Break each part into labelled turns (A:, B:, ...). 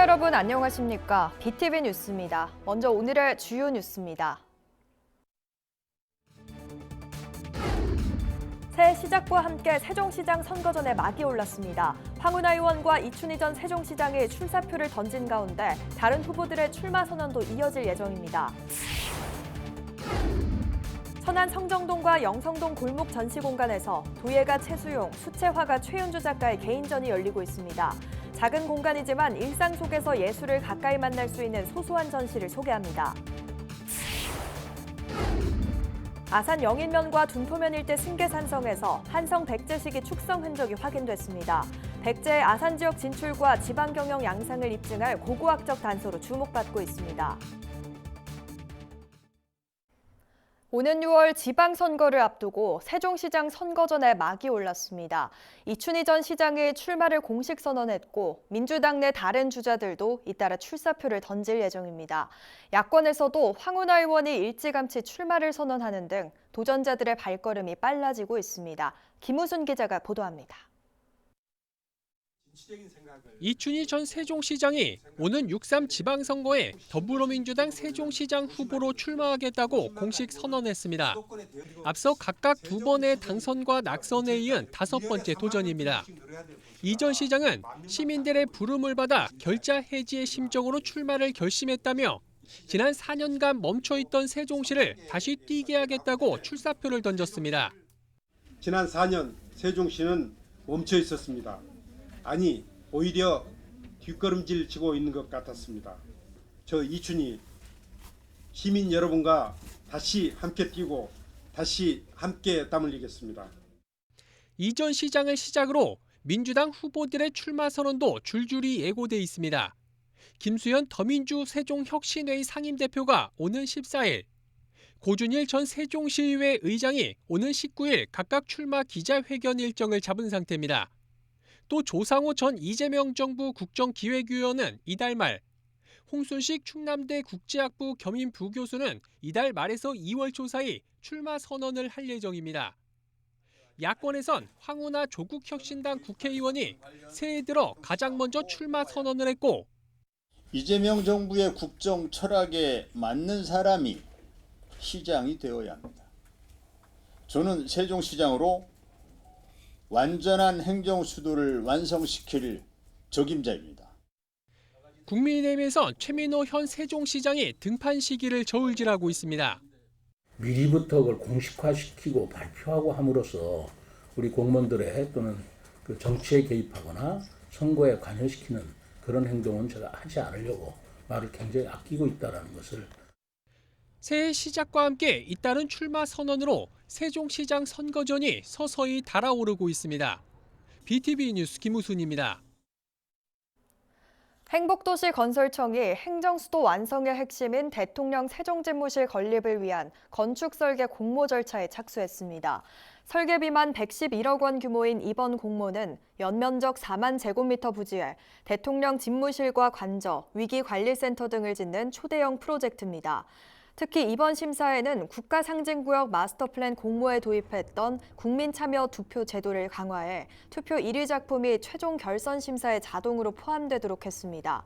A: 시청자 여러분 안녕하십니까? BTV 뉴스입니다. 먼저 오늘의 주요 뉴스입니다. 새해 시작과 함께 세종시장 선거전에 막이 올랐습니다. 황운하 의원과 이춘희 전 세종시장이 출사표를 던진 가운데 다른 후보들의 출마 선언도 이어질 예정입니다. 천안 성정동과 영성동 골목 전시공간에서 도예가 최수용, 수채화가 최윤주 작가의 개인전이 열리고 있습니다. 작은 공간이지만 일상 속에서 예술을 가까이 만날 수 있는 소소한 전시를 소개합니다. 아산 영인면과 둔포면 일대 승계산성에서 한성 백제시기 축성 흔적이 확인됐습니다. 백제의 아산 지역 진출과 지방 경영 양상을 입증할 고고학적 단서로 주목받고 있습니다. 오는 6월 지방선거를 앞두고 세종시장 선거전에 막이 올랐습니다. 이춘희 전 시장이 출마를 공식 선언했고 민주당 내 다른 주자들도 잇따라 출사표를 던질 예정입니다. 야권에서도 황운하 의원이 일찌감치 출마를 선언하는 등 도전자들의 발걸음이 빨라지고 있습니다. 김우순 기자가 보도합니다.
B: 이춘희 전 세종시장이 오는 6.3 지방선거에 더불어민주당 세종시장 후보로 출마하겠다고 공식 선언했습니다. 앞서 각각 2번의 당선과 낙선에 이은 5번째 도전입니다. 이 전 시장은 시민들의 부름을 받아 결자 해지의 심정으로 출마를 결심했다며 지난 4년간 멈춰있던 세종시를 다시 뛰게 하겠다고 출사표를 던졌습니다.
C: 지난 4년 세종시는 멈춰 있었습니다. 아니, 오히려 뒷걸음질 치고 있는 것 같았습니다. 저 이춘희 시민 여러분과 다시 함께 뛰고 다시 함께 땀 흘리겠습니다.
B: 이 전 시장을 시작으로 민주당 후보들의 출마 선언도 줄줄이 예고돼 있습니다. 김수현 더민주 세종혁신회의 상임대표가 오는 14일, 고준일 전 세종시의회 의장이 오는 19일 각각 출마 기자회견 일정을 잡은 상태입니다. 또 조상호 전 이재명 정부 국정기획위원은 이달 말, 홍순식 충남대 국제학부 겸임 부교수는 이달 말에서 2월 초 사이 출마 선언을 할 예정입니다. 야권에선 황운하 조국혁신당 국회의원이 새해 들어 가장 먼저 출마 선언을 했고,
D: 이재명 정부의 국정 철학에 맞는 사람이 시장이 되어야 합니다. 저는 세종시장으로 완전한 행정 수도를 완성시킬 적임자입니다.
B: 국민의힘에선 최민호 현 세종시장이 등판 시기를 저울질하고 있습니다.
E: 미리부터 그걸 공식화시키고 발표하고 함으로써 우리 공무원들의 또는 그 정치에 개입하거나 선거에 관여시키는 그런 행동은 제가 하지 않으려고 말을 굉장히 아끼고 있다는 것을.
B: 새해 시작과 함께 잇따른 출마 선언으로 세종시장 선거전이 서서히 달아오르고 있습니다. BTV 뉴스 김우순입니다.
A: 행복도시 건설청이 행정수도 완성의 핵심인 대통령 세종집무실 건립을 위한 건축 설계 공모 절차에 착수했습니다. 설계비만 111억 원 규모인 이번 공모는 연면적 4만 제곱미터 부지에 대통령 집무실과 관저, 위기관리센터 등을 짓는 초대형 프로젝트입니다. 특히 이번 심사에는 국가상징구역 마스터플랜 공모에 도입했던 국민참여 투표 제도를 강화해 투표 1위 작품이 최종 결선 심사에 자동으로 포함되도록 했습니다.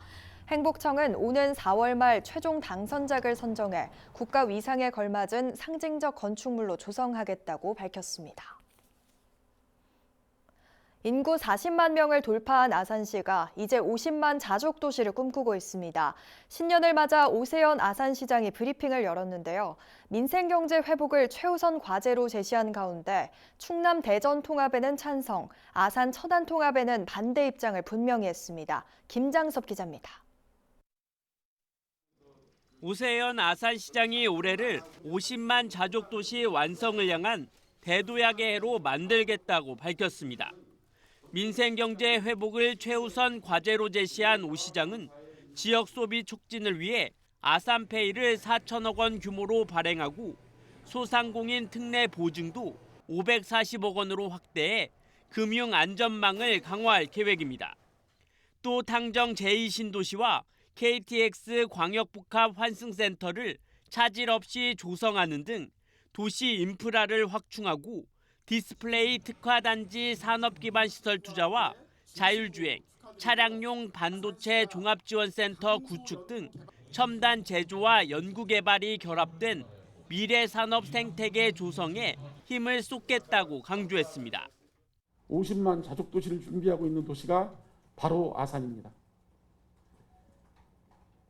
A: 행복청은 오는 4월 말 최종 당선작을 선정해 국가 위상에 걸맞은 상징적 건축물로 조성하겠다고 밝혔습니다. 인구 40만 명을 돌파한 아산시가 이제 50만 자족 도시를 꿈꾸고 있습니다. 신년을 맞아 오세연 아산시장이 브리핑을 열었는데요. 민생 경제 회복을 최우선 과제로 제시한 가운데 충남 대전 통합에는 찬성, 아산 천안 통합에는 반대 입장을 분명히 했습니다. 김장섭 기자입니다.
F: 오세연 아산시장이 올해를 50만 자족 도시 완성을 향한 대도약의 해로 만들겠다고 밝혔습니다. 민생경제 회복을 최우선 과제로 제시한 오 시장은 지역 소비 촉진을 위해 아산페이를 4천억 원 규모로 발행하고 소상공인 특례 보증도 540억 원으로 확대해 금융 안전망을 강화할 계획입니다. 또 당정 제2신도시와 KTX 광역복합 환승센터를 차질 없이 조성하는 등 도시 인프라를 확충하고 디스플레이 특화단지 산업기반 시설 투자와 자율주행, 차량용 반도체 종합지원센터 구축 등 첨단 제조와 연구개발이 결합된 미래 산업 생태계 조성에 힘을 쏟겠다고 강조했습니다.
G: 50만 자족 도시를 준비하고 있는 도시가 바로 아산입니다.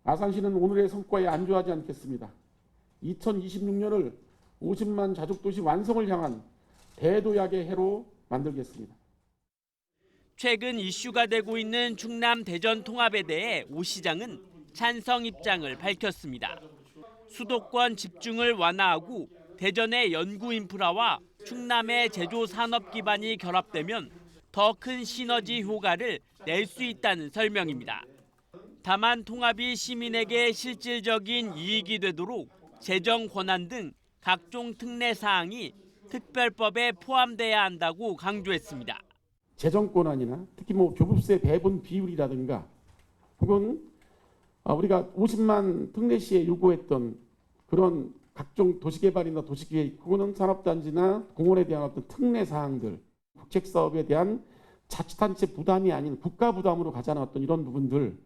G: 아산시는 오늘의 성과에 안주하지 않겠습니다. 2026년을 50만 자족 도시 완성을 향한 대도약의 해로 만들겠습니다.
F: 최근 이슈가 되고 있는 충남 대전 통합에 대해 오 시장은 찬성 입장을 밝혔습니다. 수도권 집중을 완화하고 대전의 연구 인프라와 충남의 제조 산업 기반이 결합되면 더 큰 시너지 효과를 낼 수 있다는 설명입니다. 다만 통합이 시민에게 실질적인 이익이 되도록 재정 권한 등 각종 특례 사항이 특별법에 포함돼야 한다고 강조했습니다.
G: 재정 권한이나 특히 교부세 배분 비율이라든가 혹은 우리가 50만 특례시에 요구했던 그런 각종 도시개발이나 도시계획 혹은 산업단지나 공원에 대한 어떤 특례 사항들, 국책사업에 대한 자치단체 부담이 아닌 국가 부담으로 가자는 어떤 이런 부분들.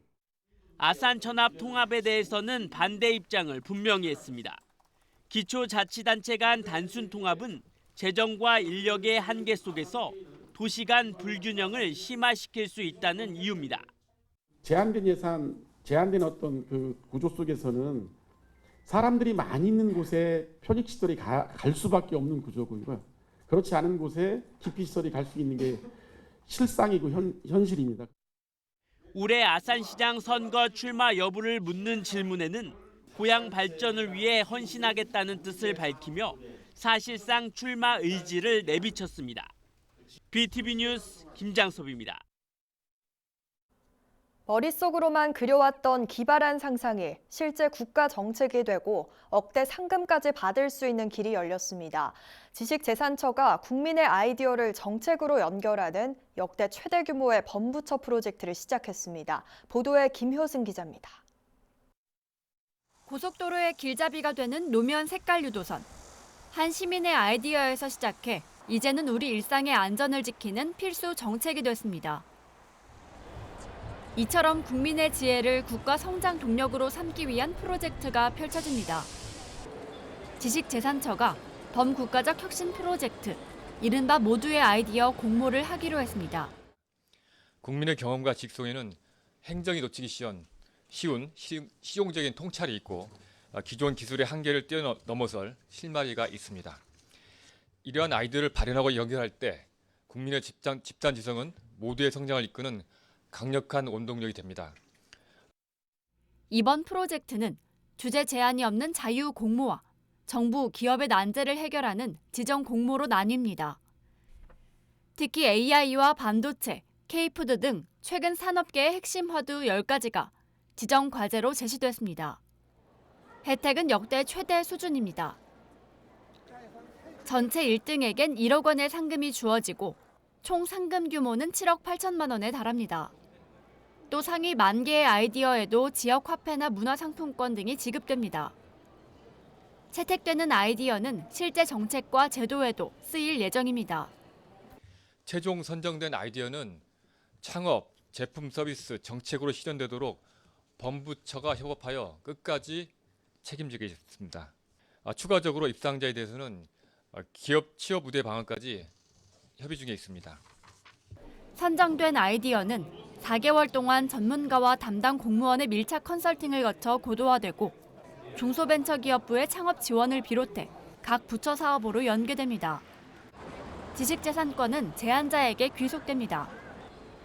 F: 아산 천합 통합에 대해서는 반대 입장을 분명히 했습니다. 기초자치단체 간 단순 통합은 재정과 인력의 한계 속에서 도시 간 불균형을 심화시킬 수 있다는 이유입니다.
G: 제한된 예산, 제한된 어떤 그 구조 속에서는 사람들이 많이 있는 곳에 편익시설이 갈 수밖에 없는 구조고요. 그렇지 않은 곳에 기피시설이 갈 수 있는 게 실상이고 현실입니다.
F: 올해 아산시장 선거 출마 여부를 묻는 질문에는 고향 발전을 위해 헌신하겠다는 뜻을 밝히며 사실상 출마 의지를 내비쳤습니다. BTV 뉴스 김장섭입니다.
A: 머릿속으로만 그려왔던 기발한 상상이 실제 국가 정책이 되고 억대 상금까지 받을 수 있는 길이 열렸습니다. 지식재산처가 국민의 아이디어를 정책으로 연결하는 역대 최대 규모의 범부처 프로젝트를 시작했습니다. 보도에 김효승 기자입니다.
H: 고속도로의 길잡이가 되는 노면 색깔 유도선. 한 시민의 아이디어에서 시작해 이제는 우리 일상의 안전을 지키는 필수 정책이 됐습니다. 이처럼 국민의 지혜를 국가 성장 동력으로 삼기 위한 프로젝트가 펼쳐집니다. 지식재산처가 범국가적 혁신 프로젝트, 이른바 모두의 아이디어 공모를 하기로 했습니다.
I: 국민의 경험과 직송에는 행정이 놓치기 쉬운 실용적인 통찰이 있고 기존 기술의 한계를 뛰어넘어설 실마리가 있습니다. 이러한 아이디어를 발현하고 연결할 때 국민의 집단 지성은 모두의 성장을 이끄는 강력한 원동력이 됩니다.
H: 이번 프로젝트는 주제 제한이 없는 자유 공모와 정부, 기업의 난제를 해결하는 지정 공모로 나뉩니다. 특히 AI와 반도체, K푸드 등 최근 산업계의 핵심 화두 10가지가 지정 과제로 제시됐습니다. 혜택은 역대 최대 수준입니다. 전체 1등에겐 1억 원의 상금이 주어지고 총 상금 규모는 7억 8천만 원에 달합니다. 또 상위 10,000개의 아이디어에도 지역 화폐나 문화상품권 등이 지급됩니다. 채택되는 아이디어는 실제 정책과 제도에도 쓰일 예정입니다.
I: 최종 선정된 아이디어는 창업, 제품 서비스, 정책으로 실현되도록 범부처가 협업하여 끝까지 책임지겠습니다. 추가적으로 입상자에 대해서는 기업 취업 우대 방안까지 협의 중에 있습니다.
H: 선정된 아이디어는 4개월 동안 전문가와 담당 공무원의 밀착 컨설팅을 거쳐 고도화되고 중소벤처기업부의 창업 지원을 비롯해 각 부처 사업으로 연계됩니다. 지식재산권은 제안자에게 귀속됩니다.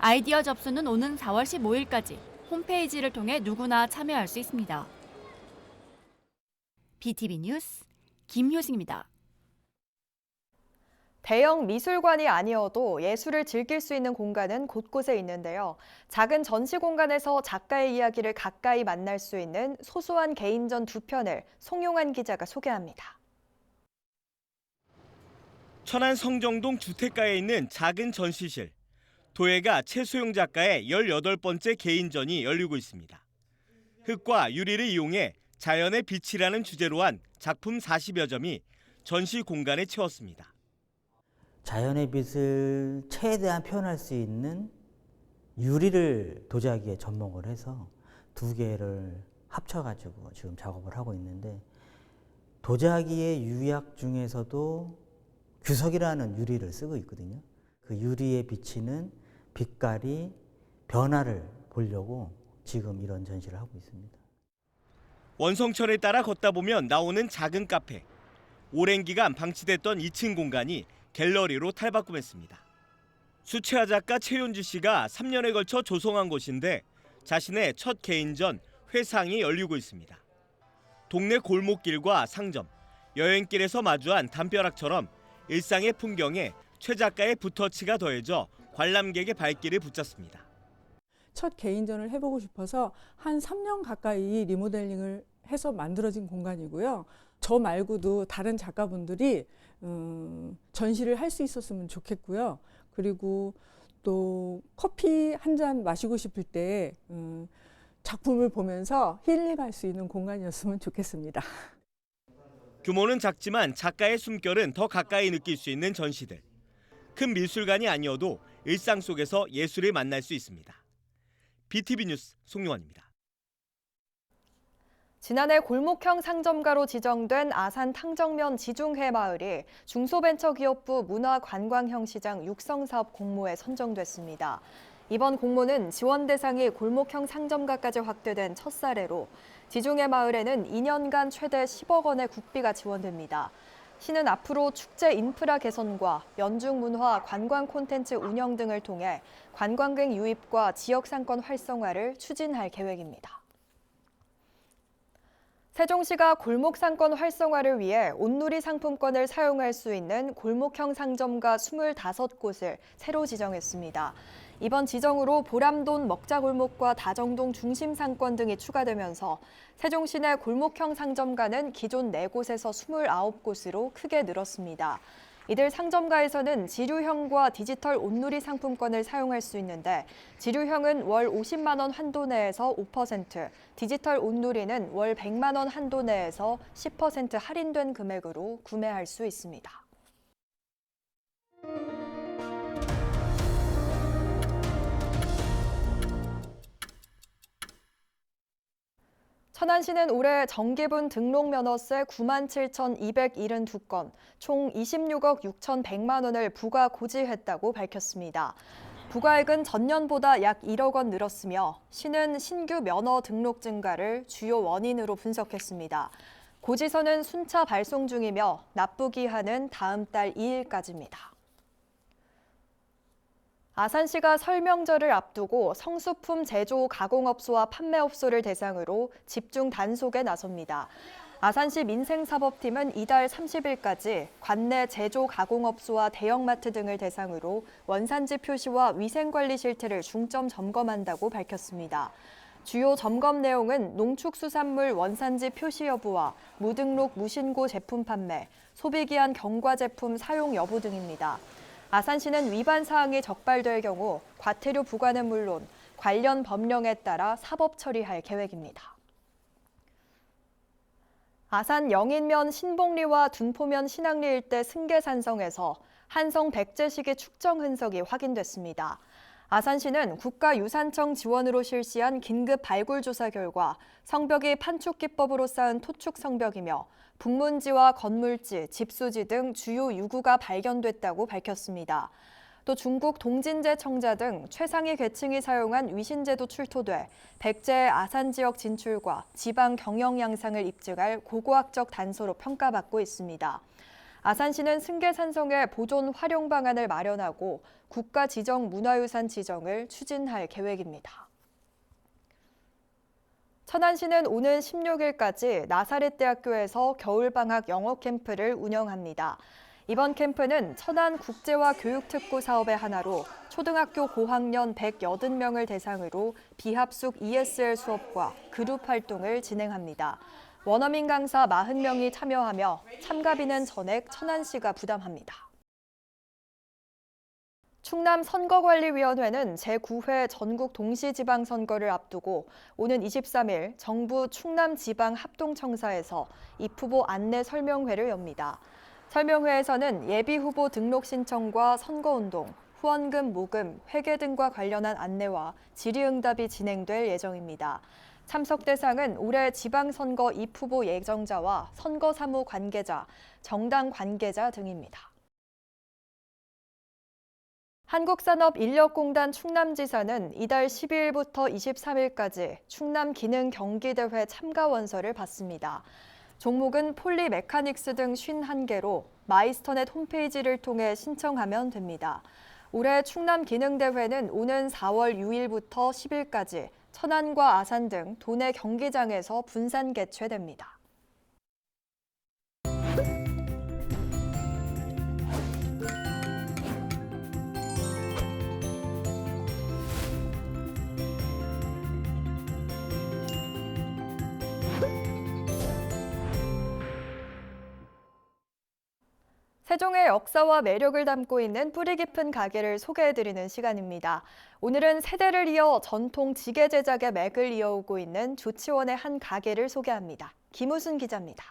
H: 아이디어 접수는 오는 4월 15일까지 홈페이지를 통해 누구나 참여할 수 있습니다. BTV 뉴스 김효승입니다.
A: 대형 미술관이 아니어도 예술을 즐길 수 있는 공간은 곳곳에 있는데요. 작은 전시 공간에서 작가의 이야기를 가까이 만날 수 있는 소소한 개인전 2편을 송용환 기자가 소개합니다.
J: 천안 성정동 주택가에 있는 작은 전시실. 도예가 최소용 작가의 18번째 개인전이 열리고 있습니다. 흙과 유리를 이용해 자연의 빛이라는 주제로 한 작품 40여 점이 전시 공간에 채웠습니다.
K: 자연의 빛을 최대한 표현할 수 있는 유리를 도자기에 접목을 해서 두 개를 합쳐가지고 지금 작업을 하고 있는데, 도자기의 유약 중에서도 규석이라는 유리를 쓰고 있거든요. 그 유리에 비치는 빛깔이 변화를 보려고 지금 이런 전시를 하고 있습니다.
J: 원성철에 따라 걷다 보면 나오는 작은 카페. 오랜 기간 방치됐던 2층 공간이 갤러리로 탈바꿈했습니다. 수채화 작가 최윤주 씨가 3년에 걸쳐 조성한 곳인데 자신의 첫 개인전 회상이 열리고 있습니다. 동네 골목길과 상점, 여행길에서 마주한 담벼락처럼 일상의 풍경에 최 작가의 붓터치가 더해져 관람객의 발길을 붙잡습니다.
L: 첫 개인전을 해보고 싶어서 한 3년 가까이 리모델링을 해서 만들어진 공간이고요. 저 말고도 다른 작가분들이 전시를 할 수 있었으면 좋겠고요. 그리고 또 커피 한 잔 마시고 싶을 때 작품을 보면서 힐링할 수 있는 공간이었으면 좋겠습니다.
J: 규모는 작지만 작가의 숨결은 더 가까이 느낄 수 있는 전시들. 큰 미술관이 아니어도 일상 속에서 예술을 만날 수 있습니다. BTV 뉴스 송용환입니다.
A: 지난해 골목형 상점가로 지정된 아산 탕정면 지중해 마을이 중소벤처기업부 문화관광형 시장 육성사업 공모에 선정됐습니다. 이번 공모는 지원 대상이 골목형 상점가까지 확대된 첫 사례로 지중해 마을에는 2년간 최대 10억 원의 국비가 지원됩니다. 시는 앞으로 축제 인프라 개선과 연중 문화 관광 콘텐츠 운영 등을 통해 관광객 유입과 지역 상권 활성화를 추진할 계획입니다. 세종시가 골목 상권 활성화를 위해 온누리 상품권을 사용할 수 있는 골목형 상점가 25곳을 새로 지정했습니다. 이번 지정으로 보람돈 먹자골목과 다정동 중심상권 등이 추가되면서 세종시 내 골목형 상점가는 기존 4곳에서 29곳으로 크게 늘었습니다. 이들 상점가에서는 지류형과 디지털 온누리 상품권을 사용할 수 있는데 지류형은 월 50만 원 한도 내에서 5%, 디지털 온누리는 월 100만 원 한도 내에서 10% 할인된 금액으로 구매할 수 있습니다. 천안시는 올해 정기분 등록면허세 97,272건, 총 26억 6,100만 원을 부과 고지했다고 밝혔습니다. 부과액은 전년보다 약 1억 원 늘었으며 시는 신규 면허 등록 증가를 주요 원인으로 분석했습니다. 고지서는 순차 발송 중이며 납부 기한은 다음 달 2일까지입니다. 아산시가 설 명절을 앞두고 성수품 제조 가공업소와 판매업소를 대상으로 집중 단속에 나섭니다. 아산시 민생사법팀은 이달 30일까지 관내 제조 가공업소와 대형마트 등을 대상으로 원산지 표시와 위생관리 실태를 중점 점검한다고 밝혔습니다. 주요 점검 내용은 농축수산물 원산지 표시 여부와 무등록 무신고 제품 판매, 소비기한 경과 제품 사용 여부 등입니다. 아산시는 위반 사항이 적발될 경우 과태료 부과는 물론 관련 법령에 따라 사법 처리할 계획입니다. 아산 영인면 신봉리와 둔포면 신항리 일대 승계산성에서 한성 백제시기 축정 흔적이 확인됐습니다. 아산시는 국가유산청 지원으로 실시한 긴급 발굴 조사 결과 성벽이 판촉기법으로 쌓은 토축 성벽이며 북문지와 건물지, 집수지 등 주요 유구가 발견됐다고 밝혔습니다. 또 중국 동진제 청자 등 최상위 계층이 사용한 위신제도 출토돼 백제의 아산 지역 진출과 지방 경영 양상을 입증할 고고학적 단서로 평가받고 있습니다. 아산시는 승계산성의 보존 활용 방안을 마련하고 국가 지정 문화유산 지정을 추진할 계획입니다. 천안시는 오는 16일까지 나사렛대학교에서 겨울방학 영어 캠프를 운영합니다. 이번 캠프는 천안국제화교육특구 사업의 하나로 초등학교 고학년 180명을 대상으로 비합숙 ESL 수업과 그룹 활동을 진행합니다. 원어민 강사 40명이 참여하며 참가비는 전액 천안시가 부담합니다. 충남 선거관리위원회는 제9회 전국 동시지방선거를 앞두고 오는 23일 정부 충남지방합동청사에서 입후보 안내 설명회를 엽니다. 설명회에서는 예비후보 등록 신청과 선거운동, 후원금 모금, 회계 등과 관련한 안내와 질의응답이 진행될 예정입니다. 참석 대상은 올해 지방선거 입후보 예정자와 선거사무 관계자, 정당 관계자 등입니다. 한국산업인력공단 충남지사는 이달 12일부터 23일까지 충남기능경기대회 참가 원서를 받습니다. 종목은 폴리메카닉스 등 51개로 마이스터넷 홈페이지를 통해 신청하면 됩니다. 올해 충남기능대회는 오는 4월 6일부터 10일까지 천안과 아산 등 도내 경기장에서 분산 개최됩니다. 세종의 역사와 매력을 담고 있는 뿌리 깊은 가게를 소개해드리는 시간입니다. 오늘은 세대를 이어 전통 지게 제작의 맥을 이어오고 있는 조치원의 한 가게를 소개합니다. 김우순 기자입니다.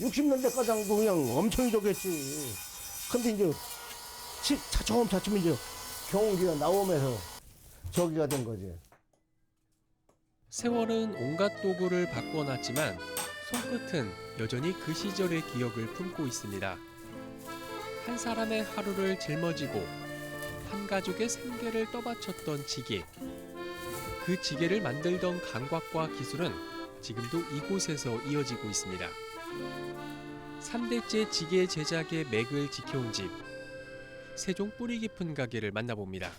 M: (60년대까지) 그냥 엄청 좋겠지. 근데 이제 차츰 이제 경운기가 나오면서 저기가 된 거지.
B: 세월은 온갖 도구를 바꿔놨지만 손끝은 여전히 그 시절의 기억을 품고 있습니다. 한 사람의 하루를 짊어지고 한 가족의 생계를 떠받쳤던 지게. 그 지게를 만들던 감각과 기술은 지금도 이곳에서 이어지고 있습니다. 3대째 지게 제작의 맥을 지켜온 집. 세종 뿌리 깊은 가게를 만나봅니다.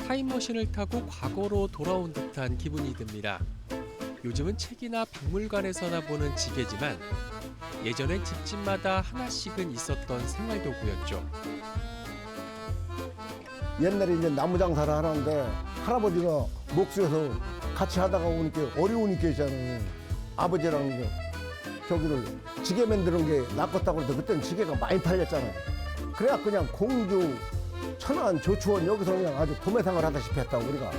B: 타임머신을 타고 과거로 돌아온 듯한 기분이 듭니다. 요즘은 책이나 박물관에서나 보는 지게지만 예전엔 집집마다 하나씩은 있었던 생활도구였죠.
M: 옛날에 이제 나무 장사를 하는데 할아버지가 목수여서 같이 하다가 오니까 어려우니까 있잖아요. 아버지랑 이제 저기를 지게 만드는 게 낫겠다고 그래서 그때는 지게가 많이 팔렸잖아요. 그래야 그냥 공주, 천안, 조추원 여기서 그냥 아주 도매상을 하다시피 했다고 우리가.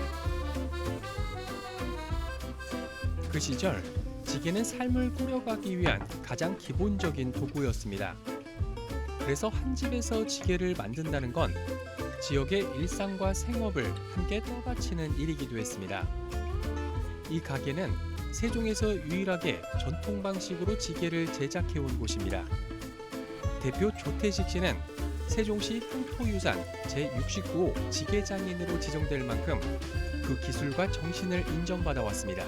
B: 그 시절 지게는 삶을 꾸려가기 위한 가장 기본적인 도구였습니다. 그래서 한 집에서 지게를 만든다는 건 지역의 일상과 생업을 함께 떠받치는 일이기도 했습니다. 이 가게는 세종에서 유일하게 전통 방식으로 지게를 제작해온 곳입니다. 대표 조태식 씨는 세종시 향토유산 제69호 지게장인으로 지정될 만큼 그 기술과 정신을 인정받아 왔습니다.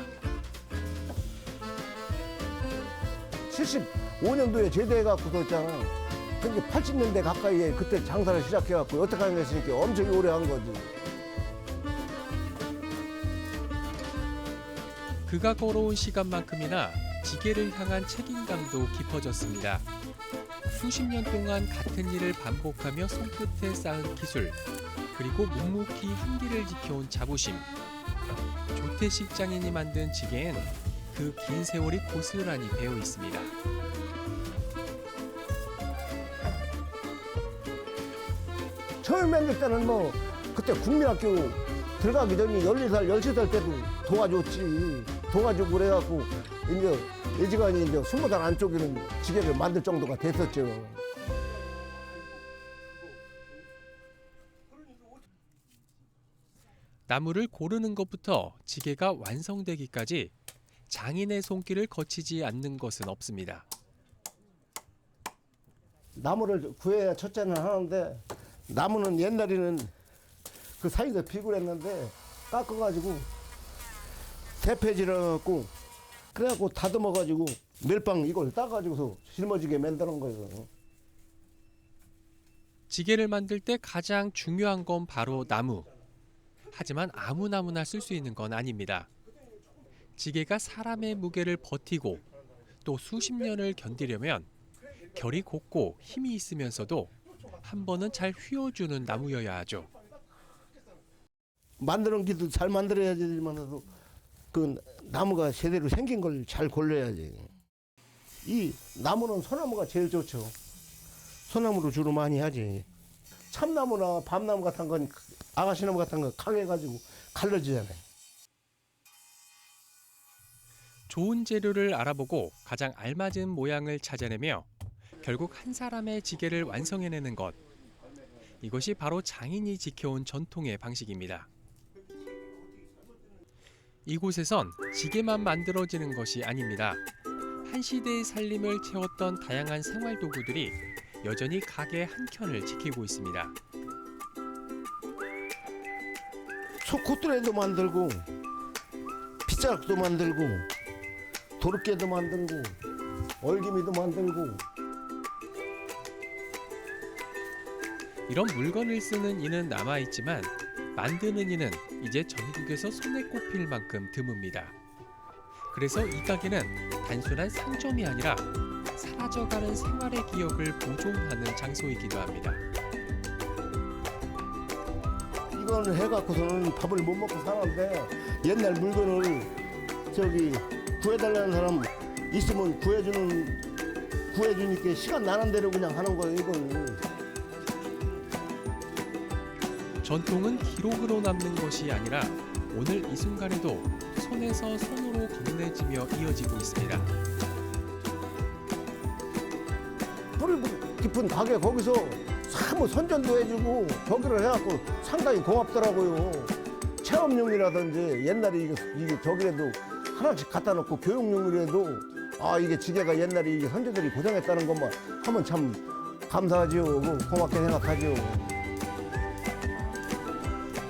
M: 75년도에 제대해갖고 있잖아. 근데 80년대 가까이에 그때 장사를 시작해갖고 여태까지 했으니까 엄청 오래 한 거지.
B: 그가 걸어온 시간만큼이나 지게를 향한 책임감도 깊어졌습니다. 수십 년 동안 같은 일을 반복하며 손끝에 쌓은 기술, 그리고 묵묵히 한기를 지켜온 자부심. 조태식 장인이 만든 지게엔 그 긴 세월이 고스란히 배어 있습니다.
M: 처음 만들 때는 뭐 그때 국민학교 들어가기 전에 14살, 13살 때도 도와줬지. 도와주고 그래갖고 이제 예지간이 이제 20살 안쪽에는 지게를 만들 정도가 됐었죠.
B: 나무를 고르는 것부터 지게가 완성되기까지 장인의 손길을 거치지 않는 것은 없습니다.
M: 나무를 구해야 첫째는 하는데 나무는 옛날에는 그 사이에서 비굴했는데 깎아가지고 대패질해갖고 그래갖고 다듬어가지고 멜빵 이걸 따가지고서 짊어지게 만드는 거예요.
B: 지게를 만들 때 가장 중요한 건 바로 나무. 하지만 아무 나무나 쓸 수 있는 건 아닙니다. 지게가 사람의 무게를 버티고 또 수십 년을 견디려면 결이 곱고 힘이 있으면서도 한 번은 잘 휘어주는 나무여야 하죠.
M: 만드는 기도 잘 만들어야지만 그 나무가 제대로 생긴 걸 잘 골라야지. 이 나무는 소나무가 제일 좋죠. 소나무로 주로 많이 하지. 참나무나 밤나무 같은 건 아가씨나무 같은 건 강해가지고 갈라지잖아요.
B: 좋은 재료를 알아보고 가장 알맞은 모양을 찾아내며 결국 한 사람의 지게를 완성해내는 것. 이것이 바로 장인이 지켜온 전통의 방식입니다. 이곳에선 지게만 만들어지는 것이 아닙니다. 한 시대의 살림을 채웠던 다양한 생활 도구들이 여전히 가게 한켠을 지키고 있습니다.
M: 소콧뚜레도 만들고 빗자락도 만들고 도르깨도 만들고 얼기미도 만들고.
B: 이런 물건을 쓰는 이는 남아있지만 만드는 이는 이제 전국에서 손에 꼽힐 만큼 드뭅니다. 그래서 이 가게는 단순한 상점이 아니라 사라져가는 생활의 기억을 보존하는 장소이기도 합니다.
M: 이걸 해갖고서는 밥을 못 먹고 사는데 옛날 물건을 저기 구해달라는 사람 있으면 구해주니까 시간 나는 대로 그냥 하는 거예요. 이건
B: 전통은 기록으로 남는 것이 아니라 오늘 이 순간에도 손에서 손으로 건네지며 이어지고 있습니다.
M: 뿌리 깊은 가게 거기서 사무 선전도 해주고 저기를 해갖고 상당히 고맙더라고요. 체험용이라든지 옛날에 이게 저기라도 하나씩 갖다 놓고 교육용이라도 아 이게 지게가 옛날에 이게 선조들이 고생했다는 것만 하면 참 감사하죠. 고맙게 생각하죠.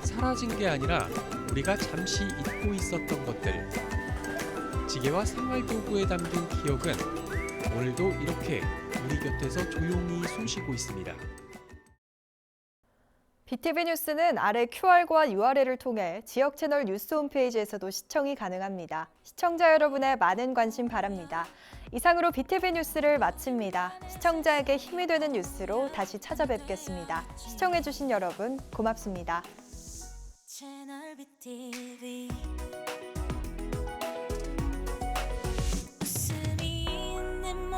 B: 사라진 게 아니라 우리가 잠시 잊고 있었던 것들. 지게와 생활도구에 담긴 기억은 오늘도 이렇게 우리 곁에서 조용히 숨쉬고 있습니다.
A: BTV 뉴스는 아래 QR과 URL을 통해 지역 채널 뉴스 홈페이지에서도 시청이 가능합니다. 시청자 여러분의 많은 관심 바랍니다. 이상으로 BTV 뉴스를 마칩니다. 시청자에게 힘이 되는 뉴스로 다시 찾아뵙겠습니다. 시청해주신 여러분 고맙습니다.
N: 채널 BTV 웃음이 있는